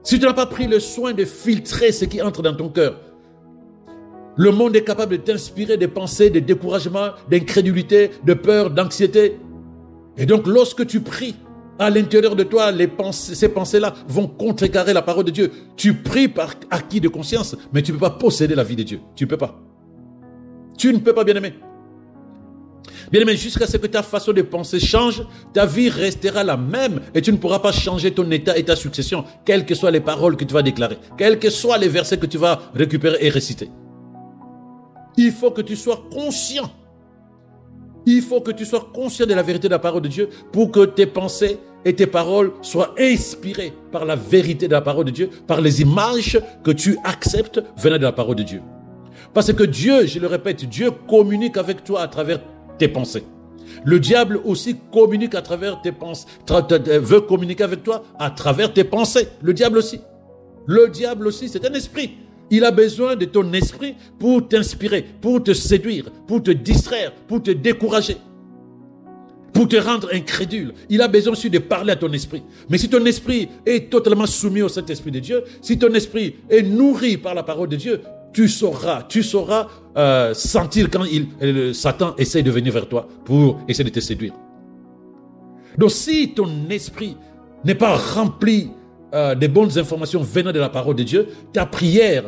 Si tu n'as pas pris le soin de filtrer ce qui entre dans ton cœur, le monde est capable de t'inspirer des pensées, de découragement, d'incrédulité, de peur, d'anxiété. Et donc, lorsque tu pries, à l'intérieur de toi, ces pensées-là vont contrecarrer la parole de Dieu. Tu pries par acquis de conscience, mais tu ne peux pas posséder la vie de Dieu. Tu ne peux pas. Tu ne peux pas, bien-aimé. Bien-aimé, jusqu'à ce que ta façon de penser change, ta vie restera la même et tu ne pourras pas changer ton état et ta succession, quelles que soient les paroles que tu vas déclarer, quels que soient les versets que tu vas récupérer et réciter. Il faut que tu sois conscient. Il faut que tu sois conscient de la vérité de la parole de Dieu pour que tes pensées et tes paroles soient inspirées par la vérité de la parole de Dieu, par les images que tu acceptes venant de la parole de Dieu. Parce que Dieu, je le répète, Dieu communique avec toi à travers tes pensées. Le diable aussi communique à travers tes pensées, veut communiquer avec toi à travers tes pensées. Le diable aussi. Le diable aussi, c'est un esprit. Il a besoin de ton esprit pour t'inspirer, pour te séduire, pour te distraire, pour te décourager, pour te rendre incrédule. Il a besoin aussi de parler à ton esprit. Mais si ton esprit est totalement soumis au Saint-Esprit de Dieu, si ton esprit est nourri par la parole de Dieu, tu sauras sentir quand Satan essaie de venir vers toi pour essayer de te séduire. Donc si ton esprit n'est pas rempli des bonnes informations venant de la parole de Dieu, ta prière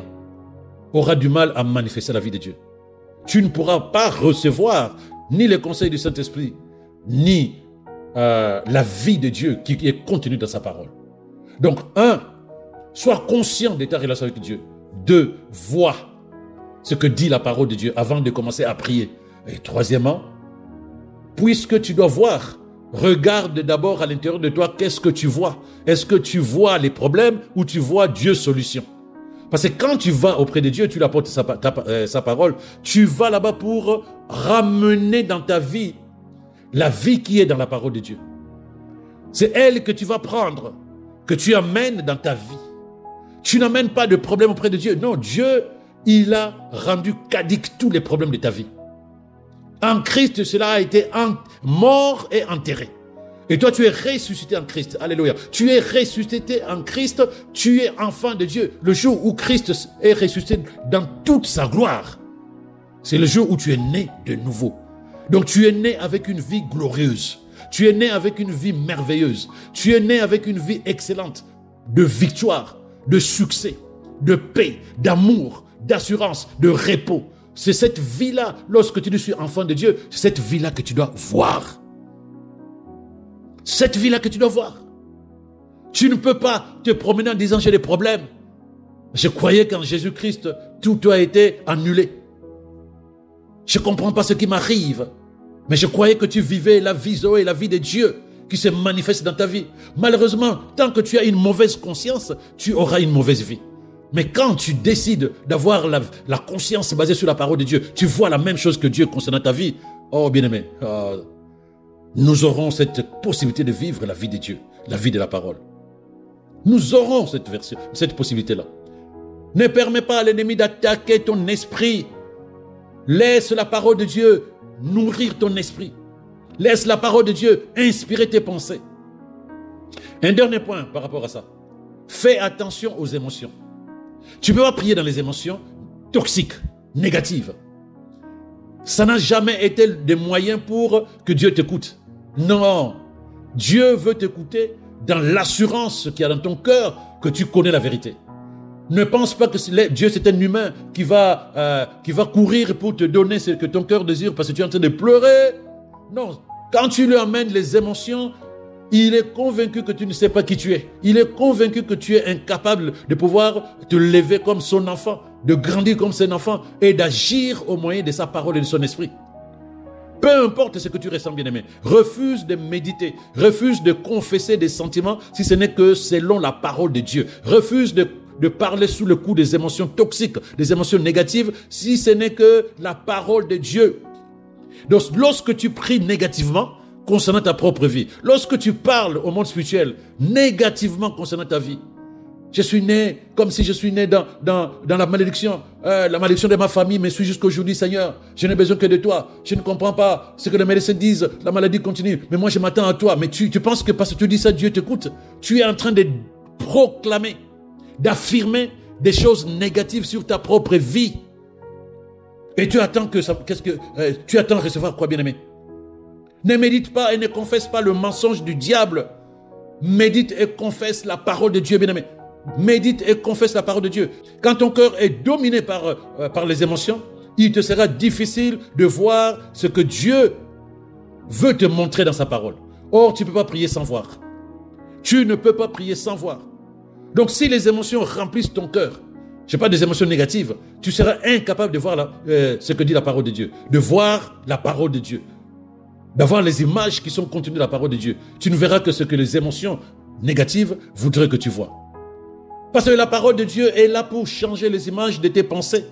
aura du mal à manifester la vie de Dieu. Tu ne pourras pas recevoir ni les conseils du Saint-Esprit, ni la vie de Dieu qui est contenue dans sa parole. Donc, 1, sois conscient de ta relation avec Dieu. 2, vois ce que dit la parole de Dieu avant de commencer à prier. Et troisièmement, puisque tu dois voir, regarde d'abord à l'intérieur de toi, qu'est-ce que tu vois? Est-ce que tu vois les problèmes ou tu vois Dieu solution? Parce que quand tu vas auprès de Dieu, tu lui apportes sa parole, tu vas là-bas pour ramener dans ta vie la vie qui est dans la parole de Dieu. C'est elle que tu vas prendre, que tu amènes dans ta vie. Tu n'amènes pas de problème auprès de Dieu. Non, Dieu, il a rendu caduques tous les problèmes de ta vie. En Christ, cela a été mort et enterré. Et toi, tu es ressuscité en Christ. Alléluia. Tu es ressuscité en Christ. Tu es enfant de Dieu. Le jour où Christ est ressuscité dans toute sa gloire, c'est le jour où tu es né de nouveau. Donc, tu es né avec une vie glorieuse. Tu es né avec une vie merveilleuse. Tu es né avec une vie excellente, de victoire, de succès, de paix, d'amour, d'assurance, de repos. C'est cette vie-là, lorsque tu suis enfant de Dieu, c'est cette vie-là que tu dois voir. Cette vie-là que tu dois voir. Tu ne peux pas te promener en disant j'ai des problèmes. Je croyais qu'en Jésus-Christ, tout a été annulé. Je ne comprends pas ce qui m'arrive. Mais je croyais que tu vivais la vie Zoé, la vie de Dieu qui se manifeste dans ta vie. Malheureusement, tant que tu as une mauvaise conscience, tu auras une mauvaise vie. Mais quand tu décides d'avoir la conscience basée sur la parole de Dieu, tu vois la même chose que Dieu concernant ta vie. Oh bien-aimé, nous aurons cette possibilité de vivre la vie de Dieu, la vie de la parole. Nous aurons cette possibilité-là. Ne permets pas à l'ennemi d'attaquer ton esprit. Laisse la parole de Dieu nourrir ton esprit. Laisse la parole de Dieu inspirer tes pensées. Un dernier point par rapport à ça. Fais attention aux émotions. Tu ne peux pas prier dans les émotions toxiques, négatives. Ça n'a jamais été des moyens pour que Dieu t'écoute. Non. Dieu veut t'écouter dans l'assurance qu'il y a dans ton cœur que tu connais la vérité. Ne pense pas que Dieu c'est un humain qui va courir pour te donner ce que ton cœur désire parce que tu es en train de pleurer. Non. Quand tu lui amènes les émotions, il est convaincu que tu ne sais pas qui tu es. Il est convaincu que tu es incapable de pouvoir te lever comme son enfant, de grandir comme son enfant et d'agir au moyen de sa parole et de son esprit. Peu importe ce que tu ressens, bien-aimé, refuse de méditer, refuse de confesser des sentiments si ce n'est que selon la parole de Dieu. Refuse de parler sous le coup des émotions toxiques, des émotions négatives, si ce n'est que la parole de Dieu. Donc, lorsque tu pries négativement concernant ta propre vie, lorsque tu parles au monde spirituel négativement concernant ta vie, je suis né comme si je suis né dans la malédiction de ma famille me suit jusqu'aujourd'hui, Seigneur. Je n'ai besoin que de toi. Je ne comprends pas ce que les médecins disent. La maladie continue. Mais moi, je m'attends à toi. Mais tu penses que parce que tu dis ça, Dieu t'écoute. Tu es en train de proclamer, d'affirmer des choses négatives sur ta propre vie. Et tu attends tu attends recevoir quoi, bien-aimé? Ne médite pas et ne confesse pas le mensonge du diable. Médite et confesse la parole de Dieu, bien-aimé. Médite et confesse la parole de Dieu. Quand ton cœur est dominé par les émotions, il te sera difficile de voir ce que Dieu veut te montrer dans sa parole. Or, tu ne peux pas prier sans voir. Tu ne peux pas prier sans voir. Donc, si les émotions remplissent ton cœur, je ne sais pas, des émotions négatives, tu seras incapable de voir ce que dit la parole de Dieu, de voir la parole de Dieu, d'avoir les images qui sont contenues dans la parole de Dieu. Tu ne verras que ce que les émotions négatives voudraient que tu vois. Parce que la parole de Dieu est là pour changer les images de tes pensées,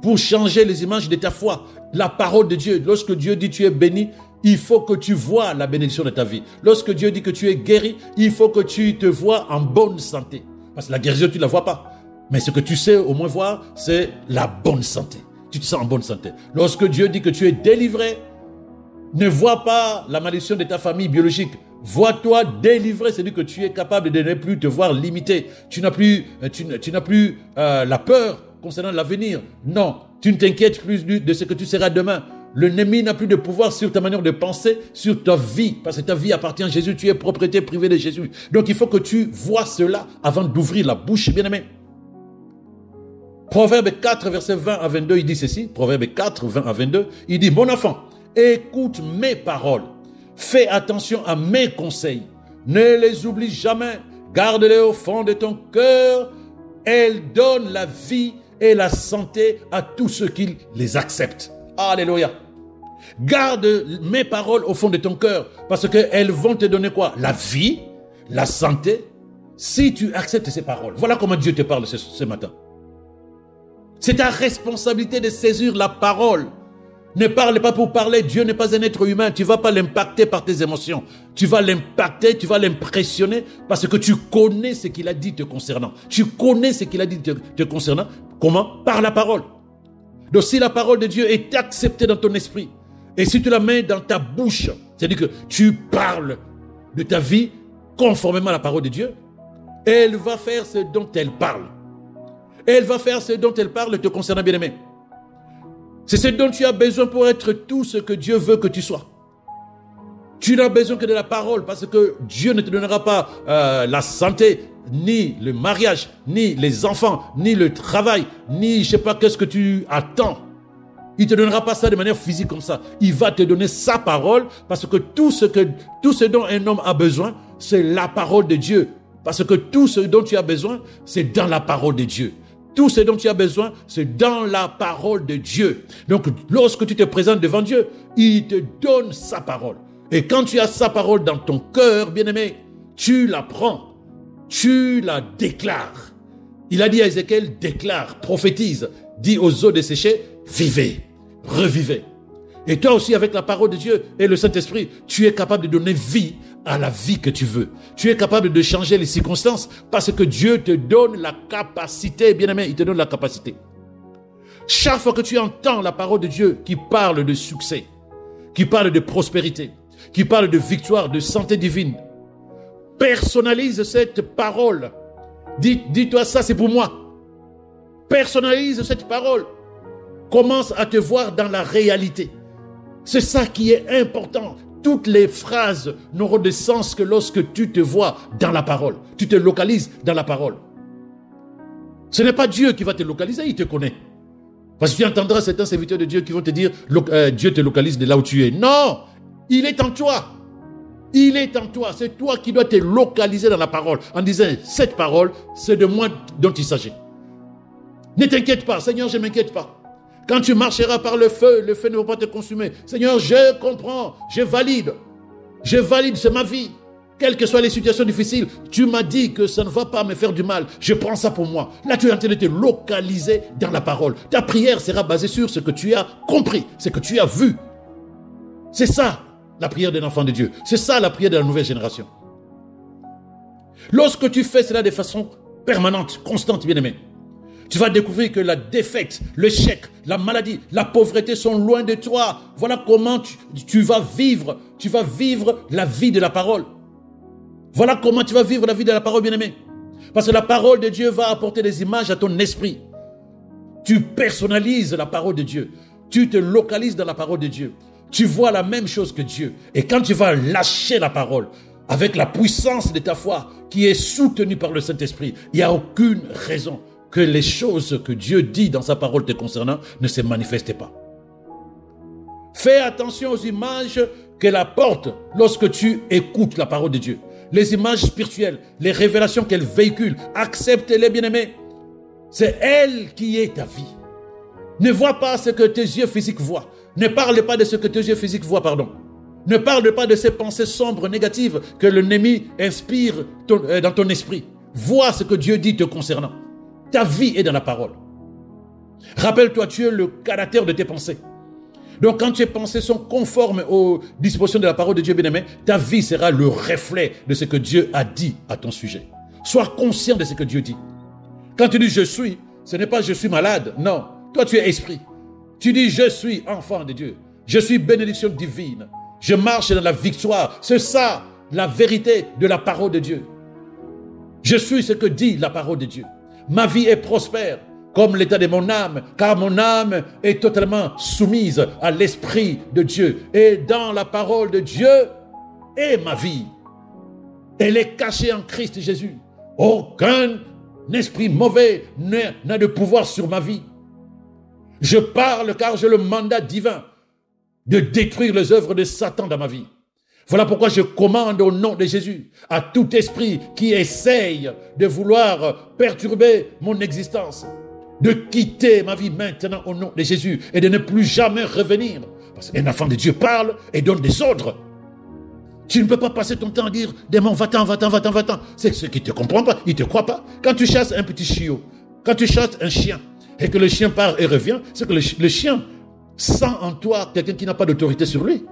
pour changer les images de ta foi. La parole de Dieu, lorsque Dieu dit tu es béni, il faut que tu vois la bénédiction de ta vie. Lorsque Dieu dit que tu es guéri, il faut que tu te vois en bonne santé. Parce que la guérison, tu ne la vois pas. Mais ce que tu sais au moins voir, c'est la bonne santé. Tu te sens en bonne santé. Lorsque Dieu dit que tu es délivré, ne vois pas la malédiction de ta famille biologique. Vois-toi délivré, c'est-à-dire que tu es capable de ne plus te voir limité. Tu n'as plus la peur concernant l'avenir. Non, tu ne t'inquiètes plus de ce que tu seras demain. L'ennemi n'a plus de pouvoir sur ta manière de penser, sur ta vie, parce que ta vie appartient à Jésus, tu es propriété privée de Jésus. Donc il faut que tu vois cela avant d'ouvrir la bouche, bien-aimé. Proverbe 4, verset 20 à 22, il dit ceci. Proverbe 4, 20 à 22, il dit, mon enfant, écoute mes paroles, fais attention à mes conseils, ne les oublie jamais, garde-les au fond de ton cœur, elles donnent la vie et la santé à tous ceux qui les acceptent. Alléluia. Garde mes paroles au fond de ton cœur, parce qu'elles vont te donner quoi? La vie, la santé, si tu acceptes ces paroles. Voilà comment Dieu te parle ce matin. C'est ta responsabilité de saisir la parole. Ne parle pas pour parler. Dieu n'est pas un être humain. Tu ne vas pas l'impacter par tes émotions. Tu vas l'impacter, tu vas l'impressionner parce que tu connais ce qu'il a dit te concernant. Tu connais ce qu'il a dit te concernant. Comment? Par la parole. Donc si la parole de Dieu est acceptée dans ton esprit et si tu la mets dans ta bouche, c'est-à-dire que tu parles de ta vie conformément à la parole de Dieu, elle va faire ce dont elle parle. Elle va faire ce dont elle parle te concernant, bien-aimé. C'est ce dont tu as besoin pour être tout ce que Dieu veut que tu sois. Tu n'as besoin que de la parole parce que Dieu ne te donnera pas la santé, ni le mariage, ni les enfants, ni le travail, ni je ne sais pas qu'est-ce que tu attends. Il ne te donnera pas ça de manière physique comme ça. Il va te donner sa parole parce que tout ce dont un homme a besoin, c'est la parole de Dieu. Parce que tout ce dont tu as besoin, c'est dans la parole de Dieu. Tout ce dont tu as besoin, c'est dans la parole de Dieu. Donc, lorsque tu te présentes devant Dieu, il te donne sa parole. Et quand tu as sa parole dans ton cœur, bien-aimé, tu la prends, tu la déclares. Il a dit à Ézéchiel, déclare, prophétise, dis aux eaux desséchées, vivez, revivez. Et toi aussi, avec la parole de Dieu et le Saint-Esprit, tu es capable de donner vie à la vie que tu veux. Tu es capable de changer les circonstances parce que Dieu te donne la capacité, bien-aimé, il te donne la capacité. Chaque fois que tu entends la parole de Dieu qui parle de succès, qui parle de prospérité, qui parle de victoire, de santé divine, personnalise cette parole. Dis-toi, ça c'est pour moi. Personnalise cette parole. Commence à te voir dans la réalité. C'est ça qui est important. Toutes les phrases n'auront de sens que lorsque tu te vois dans la parole. Tu te localises dans la parole. Ce n'est pas Dieu qui va te localiser, il te connaît. Parce que tu entendras certains serviteurs de Dieu qui vont te dire Dieu te localise de là où tu es. Non, il est en toi. Il est en toi. C'est toi qui dois te localiser dans la parole en disant cette parole, c'est de moi dont il s'agit. Ne t'inquiète pas, Seigneur, je ne m'inquiète pas. Quand tu marcheras par le feu ne va pas te consumer. Seigneur, je comprends, je valide, c'est ma vie. Quelles que soient les situations difficiles, tu m'as dit que ça ne va pas me faire du mal. Je prends ça pour moi. Là, tu es en train de te localiser dans la parole. Ta prière sera basée sur ce que tu as compris, ce que tu as vu. C'est ça, la prière d'un enfant de Dieu. C'est ça, la prière de la nouvelle génération. Lorsque tu fais cela de façon permanente, constante, bien-aimé, tu vas découvrir que la défaite, l'échec, la maladie, la pauvreté sont loin de toi. Voilà comment tu vas vivre. Tu vas vivre la vie de la parole. Voilà comment tu vas vivre la vie de la parole, bien-aimé. Parce que la parole de Dieu va apporter des images à ton esprit. Tu personnalises la parole de Dieu. Tu te localises dans la parole de Dieu. Tu vois la même chose que Dieu. Et quand tu vas lâcher la parole, avec la puissance de ta foi qui est soutenue par le Saint-Esprit, il n'y a aucune raison que les choses que Dieu dit dans sa parole te concernant ne se manifestent pas. Fais attention aux images qu'elle apporte lorsque tu écoutes la parole de Dieu. Les images spirituelles, les révélations qu'elle véhicule, accepte-les, bien-aimés. C'est elle qui est ta vie. Ne vois pas ce que tes yeux physiques voient. Ne parle pas de ce que tes yeux physiques voient, pardon. Ne parle pas de ces pensées sombres, négatives que l'ennemi inspire dans ton esprit. Vois ce que Dieu dit te concernant. Ta vie est dans la parole. Rappelle-toi, tu es le caractère de tes pensées. Donc quand tes pensées sont conformes aux dispositions de la parole de Dieu, bien-aimé, ta vie sera le reflet de ce que Dieu a dit à ton sujet. Sois conscient de ce que Dieu dit. Quand tu dis je suis, ce n'est pas je suis malade, non. Toi tu es esprit. Tu dis je suis enfant de Dieu. Je suis bénédiction divine. Je marche dans la victoire. C'est ça la vérité de la parole de Dieu. Je suis ce que dit la parole de Dieu. Ma vie est prospère comme l'état de mon âme, car mon âme est totalement soumise à l'Esprit de Dieu. Et dans la parole de Dieu est ma vie. Elle est cachée en Christ Jésus. Aucun esprit mauvais n'a de pouvoir sur ma vie. Je parle car j'ai le mandat divin de détruire les œuvres de Satan dans ma vie. Voilà pourquoi je commande au nom de Jésus à tout esprit qui essaye de vouloir perturber mon existence, de quitter ma vie maintenant au nom de Jésus et de ne plus jamais revenir. Parce qu'un enfant de Dieu parle et donne des ordres. Tu ne peux pas passer ton temps à dire « Démon, va-t'en, va-t'en, va-t'en, va-t'en ». C'est ceux qui ne te comprennent pas, ils ne te croient pas. Quand tu chasses un petit chiot, quand tu chasses un chien et que le chien part et revient, c'est que le chien sent en toi quelqu'un qui n'a pas d'autorité sur lui.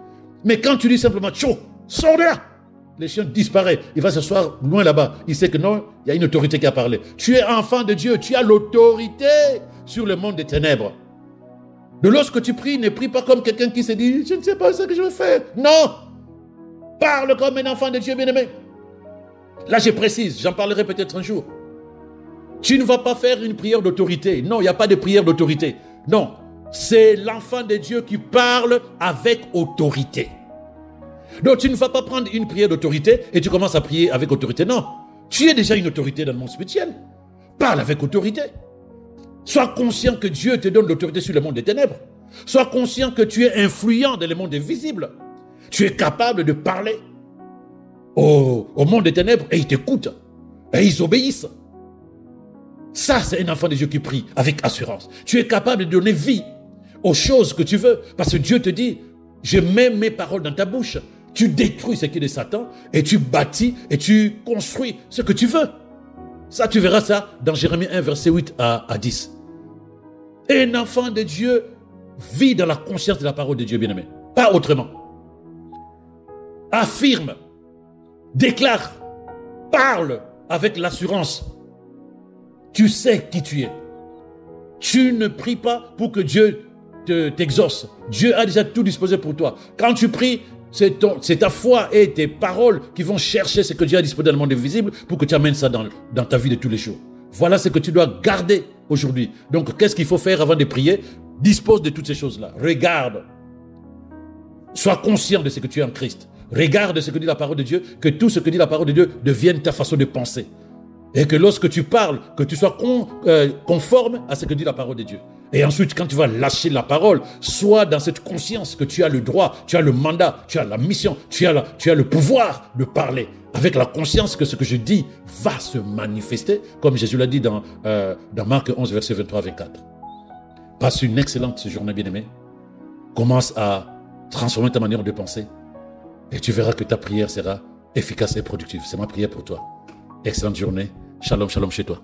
Mais quand tu dis simplement « Tchou, sors de là !» le chien disparaît, il va s'asseoir loin là-bas. Il sait que non, il y a une autorité qui a parlé. Tu es enfant de Dieu, tu as l'autorité sur le monde des ténèbres. De lorsque tu pries, ne prie pas comme quelqu'un qui se dit « Je ne sais pas ce que je veux faire ». Non! Parle comme un enfant de Dieu bien-aimé. Là, je précise, j'en parlerai peut-être un jour. Tu ne vas pas faire une prière d'autorité. Non, il n'y a pas de prière d'autorité. Non, c'est l'enfant de Dieu qui parle avec autorité. Donc, tu ne vas pas prendre une prière d'autorité et tu commences à prier avec autorité. Non, tu es déjà une autorité dans le monde spirituel. Parle avec autorité. Sois conscient que Dieu te donne l'autorité sur le monde des ténèbres. Sois conscient que tu es influent dans le monde invisible. Tu es capable de parler au monde des ténèbres et ils t'écoutent et ils obéissent. Ça, c'est un enfant de Dieu qui prie avec assurance. Tu es capable de donner vie aux choses que tu veux parce que Dieu te dit « Je mets mes paroles dans ta bouche ». Tu détruis ce qui est de Satan et tu bâtis et tu construis ce que tu veux. Ça, tu verras ça dans Jérémie 1, verset 8 à 10. Un enfant de Dieu vit dans la conscience de la parole de Dieu, bien-aimé. Pas autrement. Affirme, déclare, parle avec l'assurance. Tu sais qui tu es. Tu ne pries pas pour que Dieu t'exauce. Dieu a déjà tout disposé pour toi. Quand tu pries, c'est ta foi et tes paroles qui vont chercher ce que Dieu a disposé dans le monde invisible pour que tu amènes ça dans ta vie de tous les jours. Voilà ce que tu dois garder aujourd'hui. Donc, qu'est-ce qu'il faut faire avant de prier? Dispose de toutes ces choses-là. Regarde. Sois conscient de ce que tu es en Christ. Regarde ce que dit la parole de Dieu, que tout ce que dit la parole de Dieu devienne ta façon de penser. Et que lorsque tu parles, que tu sois conforme à ce que dit la parole de Dieu. Et ensuite, quand tu vas lâcher la parole, sois dans cette conscience que tu as le droit, tu as le mandat, tu as la mission, tu as le pouvoir de parler. Avec la conscience que ce que je dis va se manifester, comme Jésus l'a dit dans Marc 11, verset 23-24. Passe une excellente journée, bien-aimé. Commence à transformer ta manière de penser. Et tu verras que ta prière sera efficace et productive. C'est ma prière pour toi. Excellente journée. Shalom, shalom chez toi.